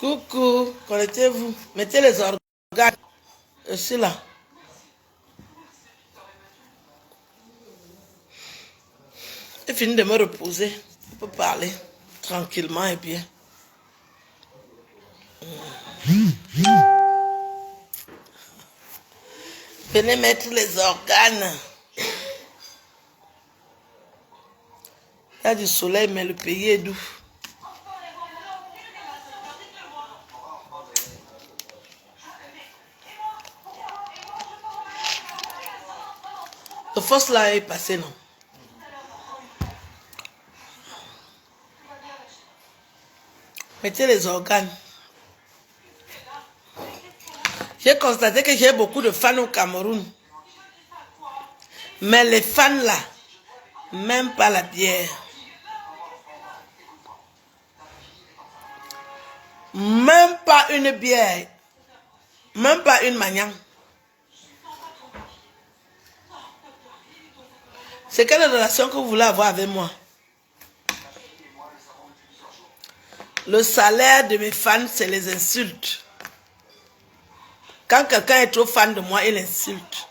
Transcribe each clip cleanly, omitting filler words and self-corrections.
Coucou, connectez-vous. Mettez les organes. Je suis là. J'ai fini de me reposer. On peut parler tranquillement et bien. Venez mettre les organes. Il y a du soleil, mais le pays est doux. Le force là est passé, non? Mettez les organes. J'ai constaté que j'ai beaucoup de fans au Cameroun. Mais les fans là, même pas la bière. Même pas une bière. Même pas une manière. C'est quelle relation que vous voulez avoir avec moi? Le salaire de mes fans, c'est les insultes. Quand quelqu'un est trop fan de moi, il insulte.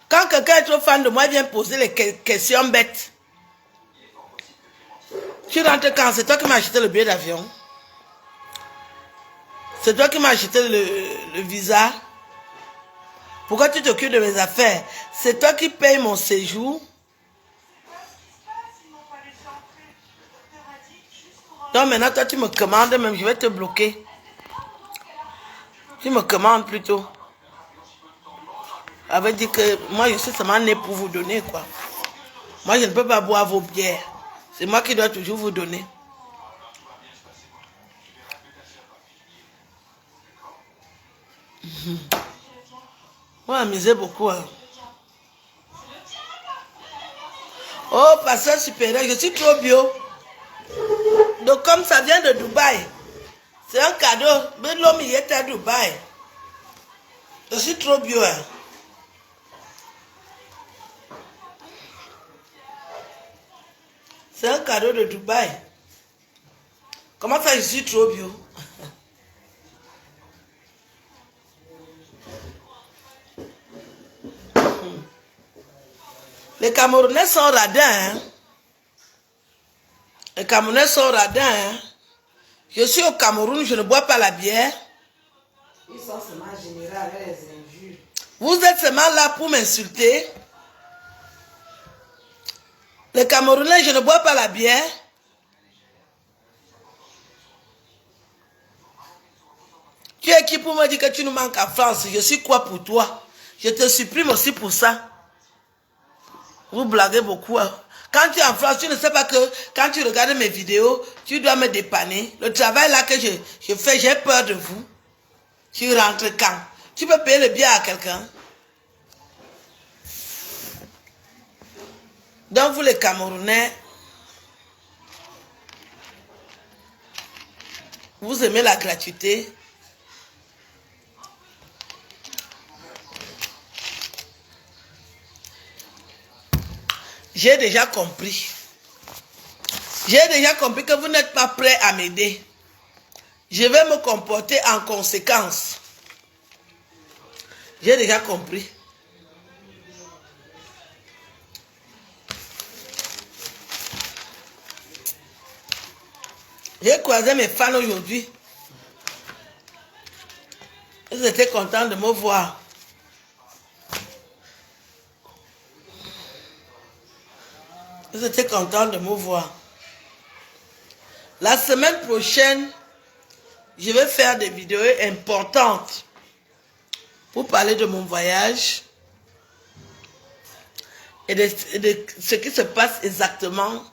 Quand quelqu'un est trop fan de moi, il vient poser les questions bêtes. Tu rentres quand? C'est toi qui m'as acheté le billet d'avion. C'est toi qui m'as acheté le visa. Pourquoi tu t'occupes de mes affaires? C'est toi qui payes mon séjour. Donc maintenant, toi, tu me commandes même, je vais te bloquer. Tu me commandes plutôt. Ça veut dire que moi, je suis seulement né pour vous donner, quoi. Moi, je ne peux pas boire vos bières. C'est moi qui dois toujours vous donner. On va amuser beaucoup. Hein. Oh, pasteur supérieur, je suis trop bio. Donc, comme ça vient de Dubaï, c'est un cadeau. Mais l'homme, il est à Dubaï. Je suis trop bio. Hein. C'est un cadeau de Dubaï. Comment ça, je suis trop bio? Les Camerounais sont radins. Hein? Les Camerounais sont radins. Hein? Je suis au Cameroun, je ne bois pas la bière. Ils sont seulement généraux avec les injures. Vous êtes seulement là pour m'insulter. Les Camerounais, je ne bois pas la bière. Tu es qui pour me dire que tu nous manques en France? Je suis quoi pour toi? Je te supprime aussi pour ça. Vous blaguez beaucoup. Hein? Quand tu es en France, tu ne sais pas que quand tu regardes mes vidéos, tu dois me dépanner. Le travail là que je fais, j'ai peur de vous. Tu rentres quand? Tu peux payer le billet à quelqu'un? Donc vous les Camerounais, vous aimez la gratuité. J'ai déjà compris. J'ai déjà compris que vous n'êtes pas prêt à m'aider. Je vais me comporter en conséquence. J'ai déjà compris. J'ai croisé mes fans aujourd'hui. Ils étaient contents de me voir. Ils étaient contents de me voir. La semaine prochaine, je vais faire des vidéos importantes pour parler de mon voyage et de ce qui se passe exactement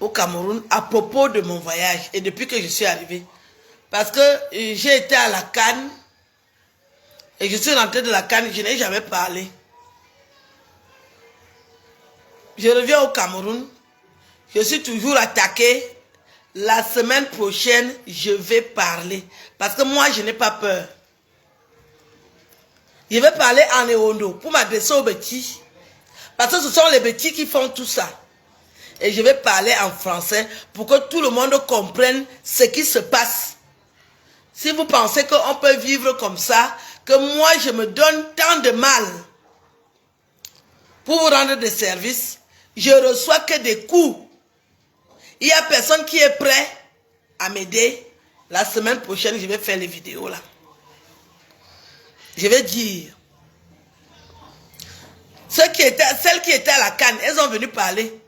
au Cameroun à propos de mon voyage et depuis que je suis arrivé. Parce que j'ai été à la CAN et je suis rentré de la CAN, je n'ai jamais parlé. Je reviens au Cameroun, je suis toujours attaqué. La semaine prochaine, je vais parler. Parce que moi, je n'ai pas peur. Je vais parler en Ewondo pour m'adresser aux petits. Parce que ce sont les petits qui font tout ça. Et je vais parler en français pour que tout le monde comprenne ce qui se passe. Si vous pensez qu'on peut vivre comme ça, que moi je me donne tant de mal pour vous rendre des services, je reçois que des coups. Il n'y a personne qui est prêt à m'aider. La semaine prochaine, je vais faire les vidéos là. Je vais dire. Celles qui étaient à la canne, elles ont venu parler.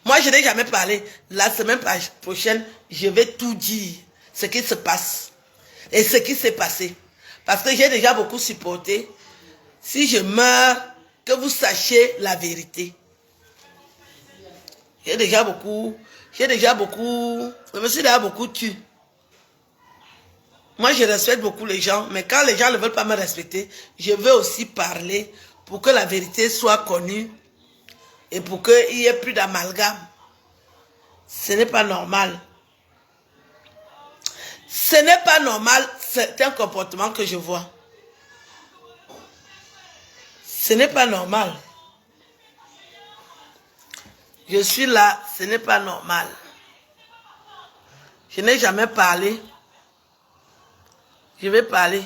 Moi, je n'ai jamais parlé. La semaine prochaine, je vais tout dire. Ce qui se passe. Et ce qui s'est passé. Parce que j'ai déjà beaucoup supporté. Si je meurs, que vous sachiez la vérité. Je me suis déjà beaucoup tué. Moi, je respecte beaucoup les gens, mais quand les gens ne veulent pas me respecter, je veux aussi parler pour que la vérité soit connue et pour qu'il n'y ait plus d'amalgame. Ce n'est pas normal. Ce n'est pas normal, c'est un comportement que je vois. Ce n'est pas normal. Je suis là, ce n'est pas normal. Je n'ai jamais parlé. Je vais parler.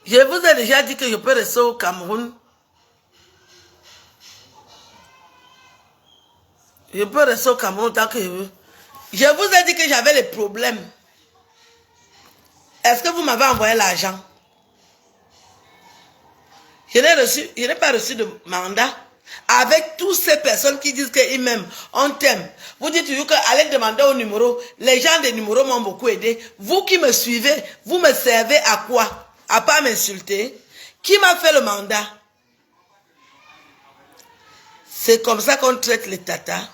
Je vous ai déjà dit que je peux rester au Cameroun. Je peux rester au Cameroun tant que je veux. Je vous ai dit que j'avais les problèmes. Est-ce que vous m'avez envoyé l'argent? Je n'ai pas reçu de mandat. Avec toutes ces personnes qui disent qu'ils m'aiment, on t'aime. Vous dites toujours qu'allez demander au numéro. Les gens des numéros m'ont beaucoup aidé. Vous qui me suivez, vous me servez à quoi? À pas m'insulter. Qui m'a fait le mandat? C'est comme ça qu'on traite les tatas.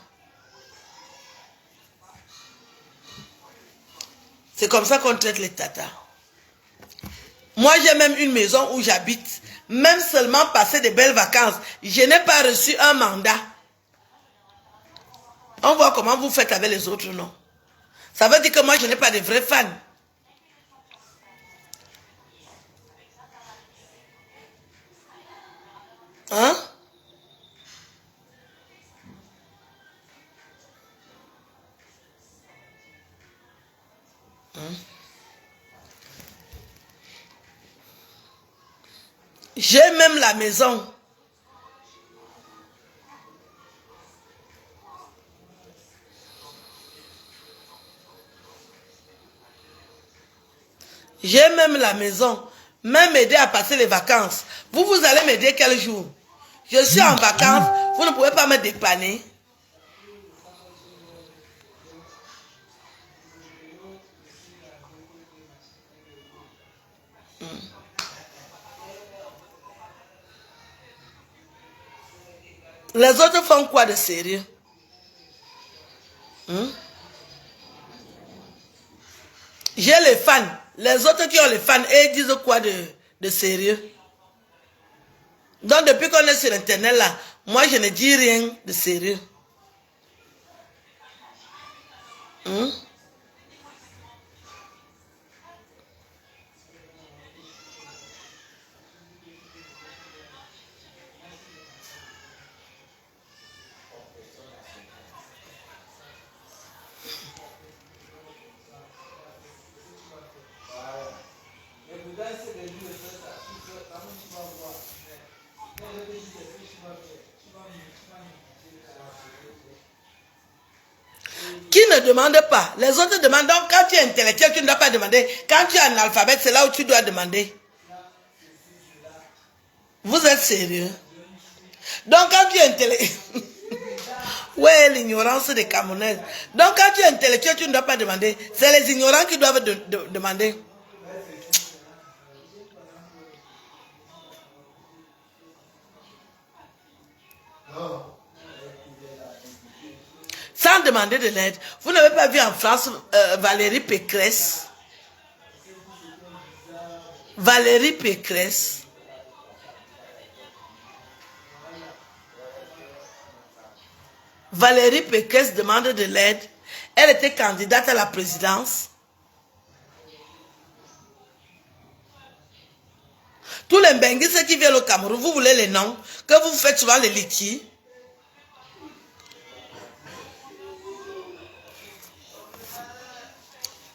C'est comme ça qu'on traite les tatas. Moi, j'ai même une maison où j'habite. Même seulement passer de belles vacances. Je n'ai pas reçu un mandat. On voit comment vous faites avec les autres, non? Ça veut dire que moi, je n'ai pas de vrais fans. Hein? J'ai même la maison. J'ai même la maison. Même m'aider à passer les vacances. Vous allez m'aider quel jour? Je suis en vacances. Vous ne pouvez pas me dépanner. Les autres font quoi de sérieux? J'ai les fans. Les autres qui ont les fans, et ils disent quoi de sérieux? Donc depuis qu'on est sur Internet là, moi je ne dis rien de sérieux. Qui ne demande pas? Les autres demandent. Donc, quand tu es intellectuel, tu ne dois pas demander. Quand tu es analphabète, c'est là où tu dois demander. Vous êtes sérieux? Donc, quand tu es intellectuel... Ouais, l'ignorance des Camerounaises. Donc, quand tu es intellectuel, tu ne dois pas demander. C'est les ignorants qui doivent demander. Sans demander de l'aide. Vous n'avez pas vu en France Valérie Pécresse? Valérie Pécresse. Valérie Pécresse demande de l'aide. Elle était candidate à la présidence. Tous les Benguis qui viennent au Cameroun, vous voulez les noms, que vous faites souvent les litchis.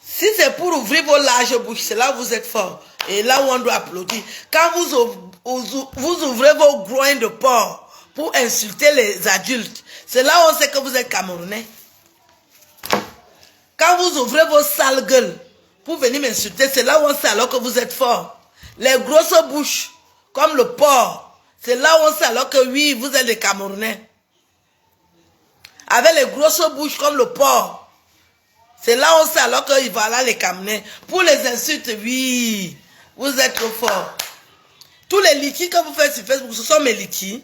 Si c'est pour ouvrir vos larges bouches, c'est là où vous êtes fort. Et là où on doit applaudir. Quand vous ouvrez vos groins de porc pour insulter les adultes, c'est là où on sait que vous êtes Camerounais. Quand vous ouvrez vos sales gueules pour venir m'insulter, c'est là où on sait alors que vous êtes fort. Les grosses bouches, comme le porc, c'est là où on sait alors que oui, vous êtes des Camerounais. Avec les grosses bouches comme le porc, c'est là où on sait alors que voilà les Camerounais. Pour les insultes, oui, vous êtes trop fort. Tous les litchis que vous faites sur Facebook, ce sont mes litchis.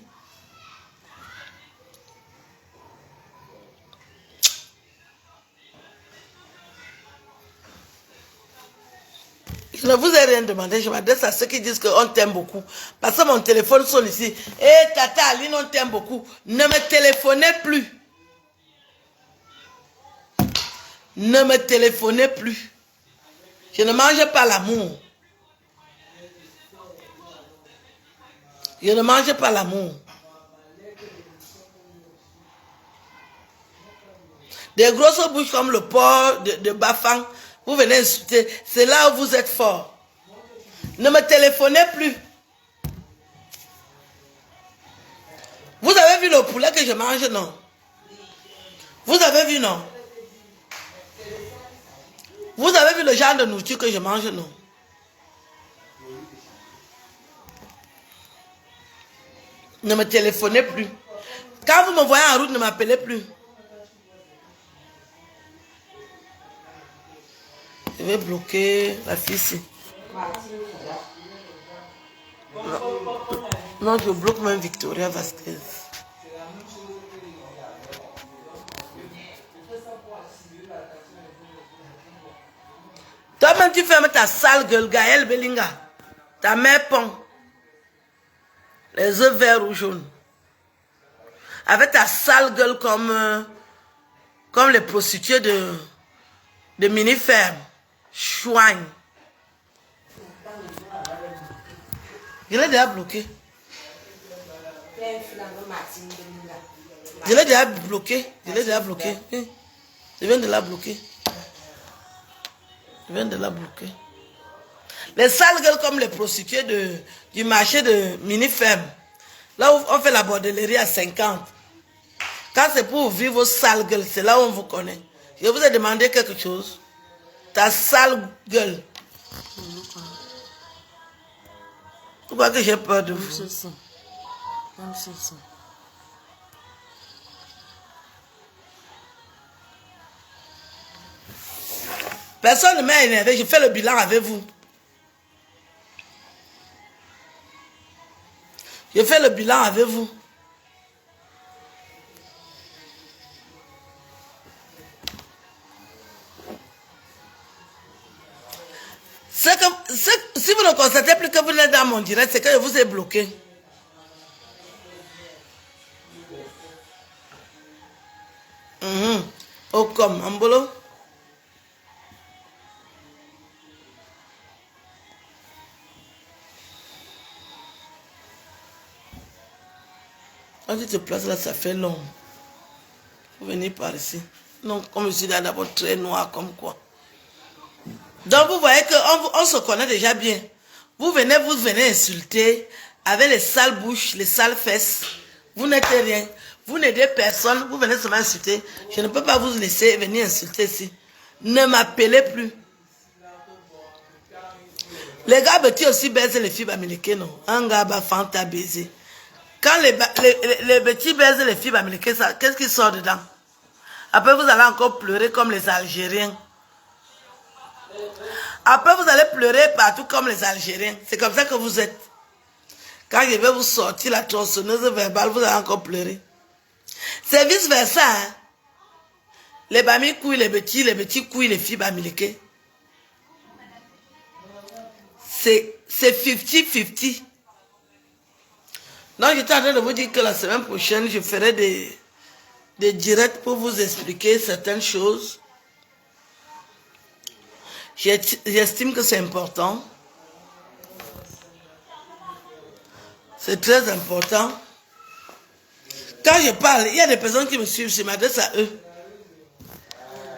Je ne vous ai rien demandé, je m'adresse à ceux qui disent qu'on t'aime beaucoup. Parce que mon téléphone sonne ici. Eh, Tata Aline, on t'aime beaucoup. Ne me téléphonez plus. Ne me téléphonez plus. Je ne mange pas l'amour. Je ne mange pas l'amour. Des grosses bouches comme le porc de Bafang, vous venez insulter. C'est là où vous êtes fort. Ne me téléphonez plus. Vous avez vu le poulet que je mange, non? Vous avez vu, non? Vous avez vu le genre de nourriture que je mange, non? Ne me téléphonez plus. Quand vous me voyez en route, ne m'appelez plus. Je vais bloquer la fille ici. Non, je bloque même Victoria Vasquez. Toi-même, tu fermes ta sale gueule, Gaël Belinga. Ta mère pond. Les œufs verts ou jaunes. Avec ta sale gueule comme les prostituées de mini-ferme. Chouigne. Je l'ai déjà bloqué. Je l'ai déjà bloqué. Je l'ai déjà bloqué. Je viens de la bloquer. Je viens de la bloquer. Les sales gueules comme les prostituées du marché de mini-ferme. Là où on fait la bordellerie à 50. Quand c'est pour ouvrir vos sales gueules, c'est là où on vous connaît. Je vous ai demandé quelque chose. Ta sale gueule. Pourquoi que j'ai peur de vous? Personne ne m'a énervé, je fais le bilan avec vous. Je fais le bilan avec vous. Si vous ne constatez plus que vous êtes dans mon direct, c'est que je vous ai bloqué. Oh, comme Ambolo. Quand tu te places là, ça fait long. Vous venez par ici. Non, comme je suis là d'abord très noir, comme quoi. Donc vous voyez qu'on se connaît déjà bien. Vous venez insulter avec les sales bouches, les sales fesses. Vous n'êtes rien. Vous n'aidez personne. Vous venez seulement insulter. Je ne peux pas vous laisser venir insulter ici. Ne m'appelez plus. Les gars petits aussi baisent les filles américaines, non? Un gars fanta baiser. Quand les petits baisent les filles américaines, qu'est-ce qui sort dedans? Après, vous allez encore pleurer comme les Algériens. Après, vous allez pleurer partout comme les Algériens. C'est comme ça que vous êtes. Quand je vais vous sortir la tronçonneuse verbale, vous allez encore pleurer. C'est vice versa. Hein? Les bamis couillent les petits couillent les filles américaines. C'est 50-50. Donc, j'étais en train de vous dire que la semaine prochaine, je ferai des directs pour vous expliquer certaines choses. J'estime que c'est important. C'est très important. Quand je parle, il y a des personnes qui me suivent, je m'adresse à eux.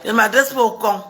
Je ne m'adresse pas aux cons.